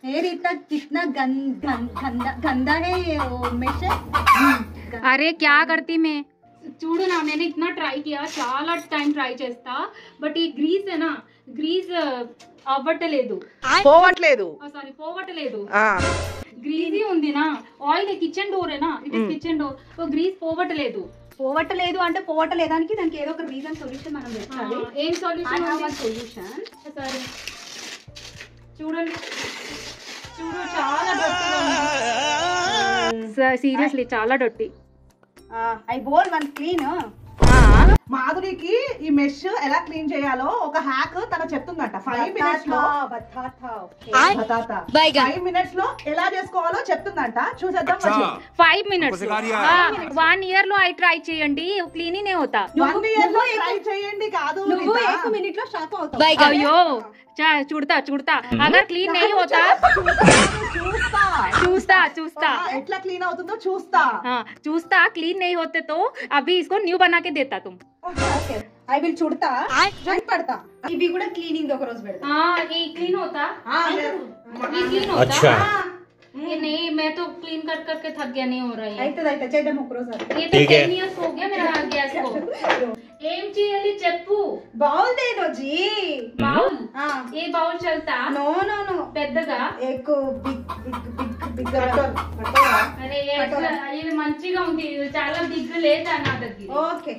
रीता कितना गंदा है ये मेश। अरे क्या करती मैं చూడు నా నేను ఇట్లా ట్రై किया చాలా టైం ట్రై చేస్తా బట్ ఈ గ్రీస్ है ना గ్రీస్ అవ్వట్లేదు సారీ పోవట్లేదు గ్రీజీ ఉంది నా ఆయిల్ కిచెన్ డోర్ है ना it is kitchen door so grease పోవట్లేదు అంటే పోవట్లేదానికి దానికి ఏదో ఒక రీజన్ సొల్యూషన్ మనం వెతకాలి. ఏం సొల్యూషన్ సరే చూడండి చూడు చాలా డర్టీగా ఉంది సీరియస్లీ చాలా డర్టీ. ఐ బోల్ వన్ క్లీన్. మాధురికి ఈ మెష్ ఎలా క్లీన్ చేయాలో ఒక హ్యాక్ తన చెప్తుందంట. 5 minutes లో 5 minutes లో ఎలా చేసుకోవాలో చెప్తుందంట. చూసేద్దాం. 5 minutes 1 year లో ఐ ట్రై చేయండి క్లీనింగ్ నే होता. 1 year లో ట్రై చేయండి కాదు నువ్వు 1 minute లో షాక్ అవుతావు. అయ్యో చూడతా అగర్ క్లీన్ नहीं होता చూస్తా ఎట్లా క్లీన్ అవుతుందో చూస్తా క్లీన్ नहीं होते तो अभी इसको न्यू बना के देता तुम. ఓకే ఐ విల్ చూడతా జాయిన్ పడతా. ఇవి కూడా క్లీనింగ్ ఒక రోజు పెడతా. ये क्लीन होता ये क्लीन होता. अच्छा ये नहीं मैं तो क्लीन करके थक गया नहीं हो रहा है. అయితే చేద్దాం ఒక రోజు. ये तो 10 years हो गया मेरा गैस को. ఏం చేయాలి చెప్పు. బౌల్ దే దో జీ. బౌల్ ఏ బౌల్ చల్తా. నో పెద్దగా एक బిగ్ అరే ఇది మంచిగా ఉంది చాలా బిగ్ లేదా నా దగ్గర. ఓకే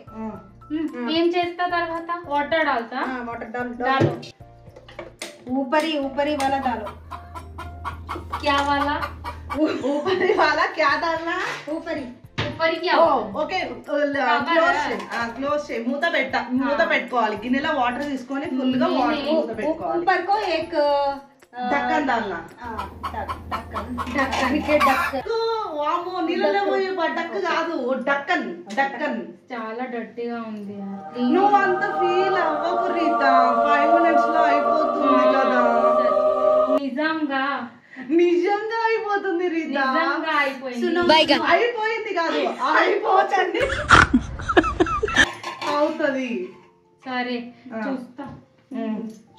ఏం చేస్తా తర్వాత వాటర్ डालता. वाटर डालो ऊपरी वाला डालो. क्या वाला ऊपरी वाला क्या डालना. ऊपरी क्या ఓకే క్లోజ్ చేయి. మూత పెట్టుకోవాలి. గిన్నెలో వాటర్ తీసుకొని ఫుల్ గా వాటర్ మూత పెట్టుకోవాలి. ऊपर को एक ढक्कन डालना. వామో నీళ్ళలో పోయి డక్ కాదు డక్కన్. చాలా డర్టీగా ఉంది. నువ్వు అంత ఫీల్ అవ్వకు రీతా. 5 minutes లో అయిపోతుంది కదా. నిజంగా అయిపోతుంది రీతా. అయిపోయింది కాదు అయిపోతుంది అవుతుంది. సరే చూస్తా.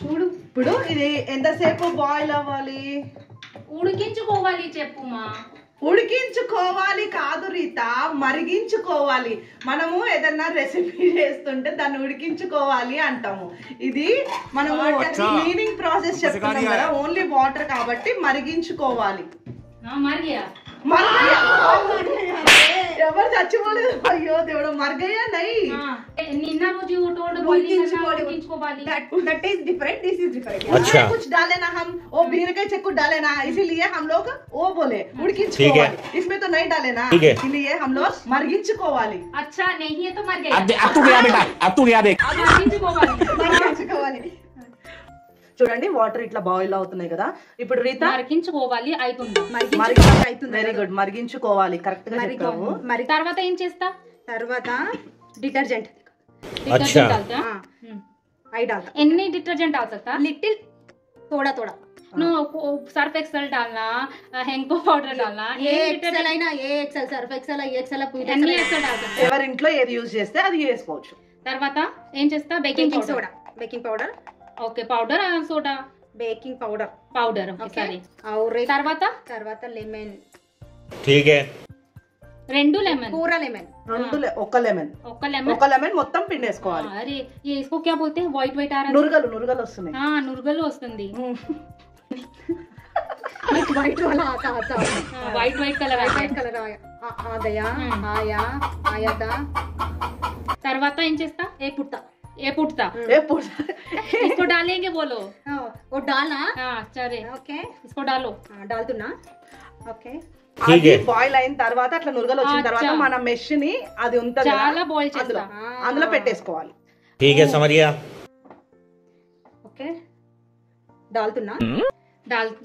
చూడు ఇప్పుడు ఇది ఎంతసేపు బాయిల్ అవ్వాలి. ఉడికించుకోవాలి చెప్పుమా. ఉడికించుకోవాలి కాదు రీతా మరిగించుకోవాలి. మనము ఏదన్నా రెసిపీ చేస్తుంటే దాన్ని ఉడికించుకోవాలి అంటాము. ఇది మనము క్లీనింగ్ ప్రాసెస్ చెప్తున్నాం కదా ఓన్లీ వాటర్ కాబట్టి మరిగించుకోవాలి. ఎవరు చచ్చిపోలేదు. అయ్యో దేవుడు మర్గయ్యా నై. నిన్న రోజు ఉడికించుకోవాలి. that is different, this is different. अच्छा कुछ डाले ना हम वो बीरके चक्कू डाले ना इसीलिए हम लोग वो बोले उड़किंचुकोवाली. इसमें तो नहीं डाले ना इसीलिए हम लोग मर्गिंचुकोवाली. अच्छा नहीं है तो मर गया. अब तू गया देख. మరిగించుకోవాలి. చూడండి వాటర్ ఇట్లా బాయిల్ అవుతున్నాయి కదా. ఇప్పుడు రీతా మరిగించుకోవాలి అవుతుంది. వెరీ గుడ్ మరిగించుకోవాలి కరెక్ట్ గా చెప్పావు. మరి తర్వాత ఏం చేస్తా. తర్వాత డిటర్జెంట్ अच्छा आई डालता. एनी डिटर्जेंट डाल सकता. लिटिल थोड़ा नो सर्फ एक्सेल डालना हेंको पाउडर डालना. ఏ ఎక్సెల్ అయినా ఏ ఎక్సెల్ సర్ఫ్ ఎక్సెల్ ఎక్సెల్ ఎన్ని ఎక్సెల్ डाल सकता. ఎవరి ఇంట్లో ఏది యూజ్ చేస్తే అది చేసుకోవచ్చు. తర్వాత ఏం చేస్తా. Baking soda baking powder. Okay powder soda baking powder okay సరే. और తర్వాత లెమన్. ठीक है 2 లెమన్ पूरा लेमन. ఒక లెమన్ మొత్తం పిండేసుకోవాలి. అరే ये इसको क्या बोलते हैं व्हाइट आ रहा है. నురగలు వస్తున్నాయి. నురగలు వస్తుంది. व्हाइट वाला आता व्हाइट कलर आ गया आया था. తర్వాత ఏం చేస్తా. ఏ పుట్टा इसको डालेंगे बोलो. वो डालना. चले ओके इसको डालो. डालతున్నా. ఓకే అది బాయిల్ అయిన తర్వాత అట్లా నురగలు వచ్చిన తర్వాత మన మెష్ ని అది ఉంటది చాలా బాయిల్ చేస్తా అందులో పెట్టేసుకోవాలి. ठीक है समझ गया. ఓకే डालతున్నా.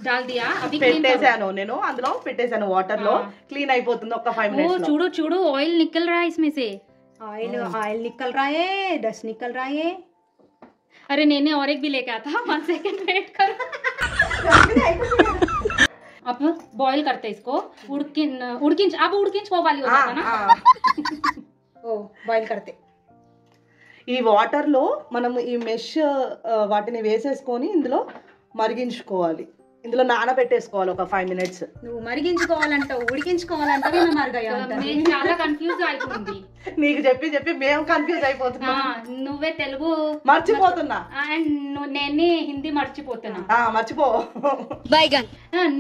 डाल दिया. अभी పెట్టేసాను నేను అందులో పెట్టేసాను వాటర్ లో క్లీన్ అయిపోతుంది ఒక 5 minutes లో. చూడు ऑयल निकल रहा है इसमें से. ऑयल निकल रहा है डस्ट निकल रहा है. अरे मैंने और एक भी लेके आया था. 1 सेकंड वेट कर. अब बॉईल करते इसको. उड़किंచుకోవాలి हो जाता ना. ओ बॉईल करते. ఈ వాటర్ లో మనం ఈ మెష్ వాటిని వేసేసుకొని ఇందులో మరిగించుకోవాలి. ఇందులో నానబెట్టేసుకోవాలి ఒక 5 minutes. నువ్వు మరిగించుకోవాలంటావు ఉడికించుకోవాలంటావు నేను మరగయ్యా అంటావు. నేను చాలా కన్ఫ్యూజ్ అయిపోయింది. నీకు చెప్పి మేము కన్ఫ్యూజ్ అయిపోతున్నాం. నువ్వే తెలుగు మర్చిపోతున్నా అండ్ నేనే హిందీ మర్చిపోతున్నా. మర్చిపో.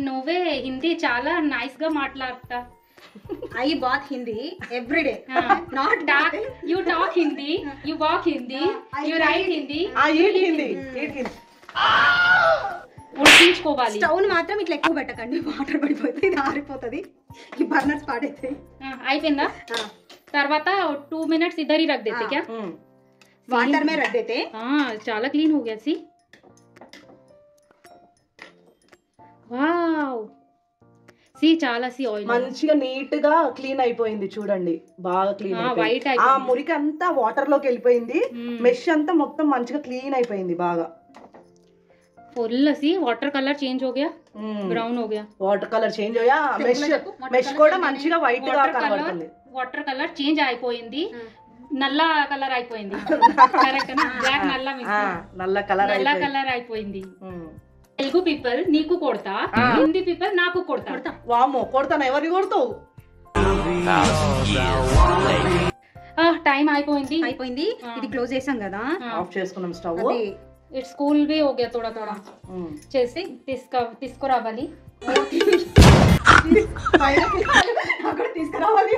నువ్వే హిందీ చాలా నైస్ గా మాట్లాడతా. I bath Hindi every day. Not talk. You talk Hindi. You walk Hindi. You write Hindi. eat Hindi. ఉడికించుకోవాలి. స్టవ్ మాత్రం ఇట్లా ఎక్కువ పెట్టకండి, వాటర్ పడిపోతుంది, ఇది ఆరిపోతుంది, ఈ బర్నర్స్ పాడైతాయి. అయిపోయిందా? తర్వాత 2 minutes इधर ही रख देते क्या? वाटर में रख देते. చాలా క్లీన్ हो गया सी. వావ్ సి చాలా సి ఆయిల్ మంచిగా నీట్ గా క్లీన్ అయిపోయింది చూడండి, బాగా క్లీన్ వైట్ ఆ మురికి అంతా వాటర్ లోకి వెళ్ళిపోయింది, మెష్ అంతా మొత్తం మంచిగా క్లీన్ అయిపోయింది బాగా. ఫుల్ సి వాటర్ కలర్ చేంజ్ हो गया, బ్రౌన్ हो गया. వాటర్ కలర్ చేంజ్ అయ్యా, మెష్ కూడా మంచిగా వైట్ గా కనబడుతుంది. వాటర్ కలర్ చేంజ్ అయిపోయింది, నల్ల కలర్ అయిపోయింది. కరెక్ట్ నా? బ్లాక్ నల్ల మిక్స్, నల్ల కలర్ అయిపోయింది. తెలుగు పీపుల్ నీకు కొడతా, హిందీ పీపుల్ నాకు కొడతా. వామ్మో కొడతాను, ఎవరిని కొడతావు? టైం అయిపోయింది. ఇది క్లోజ్ చేసాం కదా, ఆఫ్ చేసుకున్నాం స్టవ్. ఇట్స్ కూల్ బి हो गया थोड़ा थोड़ा చేసి తీసుకురావాలి. అక్కడ తీసుకురావాలి,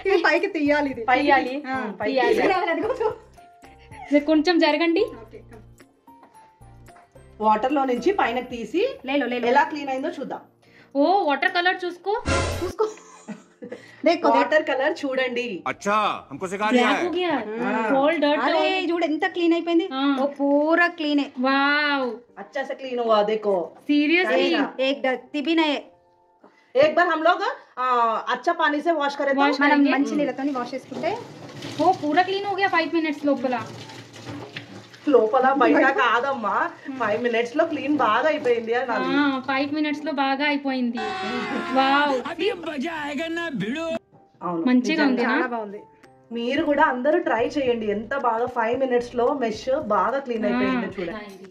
ఇది పైకి తీయాలి, ఇది తీయాలి. కొంచెం జరగండి. వాటర్ లో నుంచి పైన తీసి ఎలా క్లీన్ అయిందో చూద్దాం. ఓ వాటర్ కలర్ చూసుకో. వాటర్ కలర్ చూడండి. अच्छा हमको सिखा दिया है. అరే చూడు ఎంత క్లీన్ అయిపోయింది, ఓ పూరా క్లీన్ है. వావ్ अच्छा से क्लीन हुआ देखो, सीरियसली एक डस्ती भी नहीं है. एक बार हम लोग अच्छा पानी से वॉश करें तो మనం మంచి నీళ్ళతో వాష్ చేసుకుంటే ఓ పూరా క్లీన్ हो गया 5 minutes లోపల. లోపల బయట కాదమ్మా, 5 minutes లో క్లీన్ బాగా అయిపోయింది. 5 minutes లో బాగా అయిపోయింది. వావ్ మంచిగా ఉంది, చాలా బాగుంది. మీరు కూడా అందరూ ట్రై చేయండి, ఎంత బాగా 5 minutes లో మెష్ బాగా క్లీన్ అయిపోయింది చూడండి.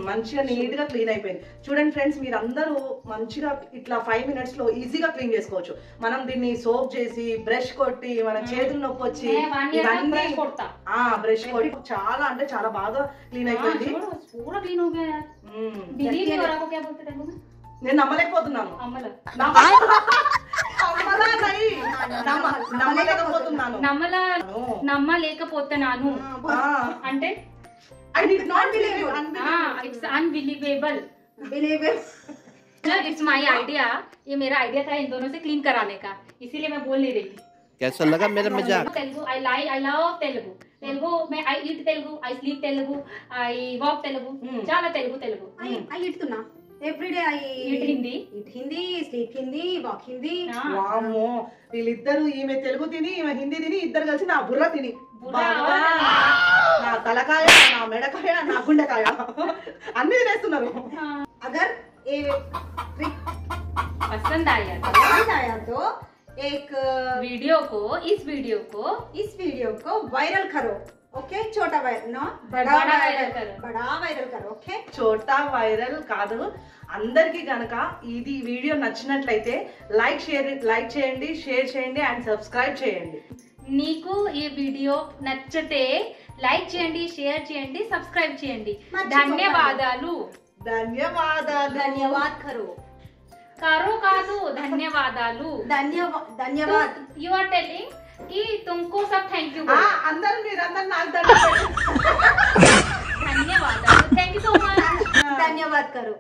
మంచిగా నీట్ గా క్లీన్ అయిపోయింది చూడండి ఫ్రెండ్స్. మీరు అందరూ మంచిగా ఇట్లా 5 minutes లో ఈజీగా క్లీన్ చేసుకోవచ్చు. మనం దీన్ని సోప్ చేసి బ్రష్ కొట్టి మన చేతులు నొప్పి వచ్చి బ్రష్ కొట్టి చాలా అంటే చాలా బాగా క్లీన్ అయిపోయింది. నేను నమ్మలేకపోతున్నాను, నమ్మలేకపోతున్నాను అంటే I did not believe you. It's unbelievable. It's my idea. ये मेरा आइडिया था इन दोनों से क्लीन कराने का, इसीलिए मैं बोल नहीं रही थी. कैसा लगा मेरा मजाक? तेलुगु I love तेलुगु में I eat Telugu, I sleep Telugu, I walk Telugu, చాలా తెలుగు. I eat तुना every day. I eat Hindi, sleep Hindi, walk Hindi. వామ్మో వీళ్ళిద్దరు, ఈమె తెలుగు తిని ఈమె హిందీ తిని, ఇద్దరు కలిసి నా బుర్ర తిని నా తలకాయ, నా మెడకాయ, నా గుండెకాయ అన్ని తినేస్తున్నారు. अगर ये पसंद आया तो एक वीडियो को इस वीडियो को वायरल करो. ओके, छोटा वायरल नो, बड़ा वायरल करो. ओके, చోటా వైరల్ కాదు. అందరికి గనక ఇది వీడియో నచ్చినట్లయితే లైక్ చేయండి, షేర్ చేయండి అండ్ సబ్స్క్రైబ్ చేయండి. నీకు ఈ వీడియో నచ్చితే లైక్ చేయండి, షేర్ చేయండి, సబ్స్క్రైబ్ చేయండి. ధన్యవాదాలు. धन्यवाद करो కాదు ధన్యవాదాలు. धन्यवाद. యు ఆర్ టెల్లింగ్ कि तुमको सब थैंक यू. అందరూ మీరందరూ నాకు धन्यवादाలు. Thank you so much. धन्यवाद करो.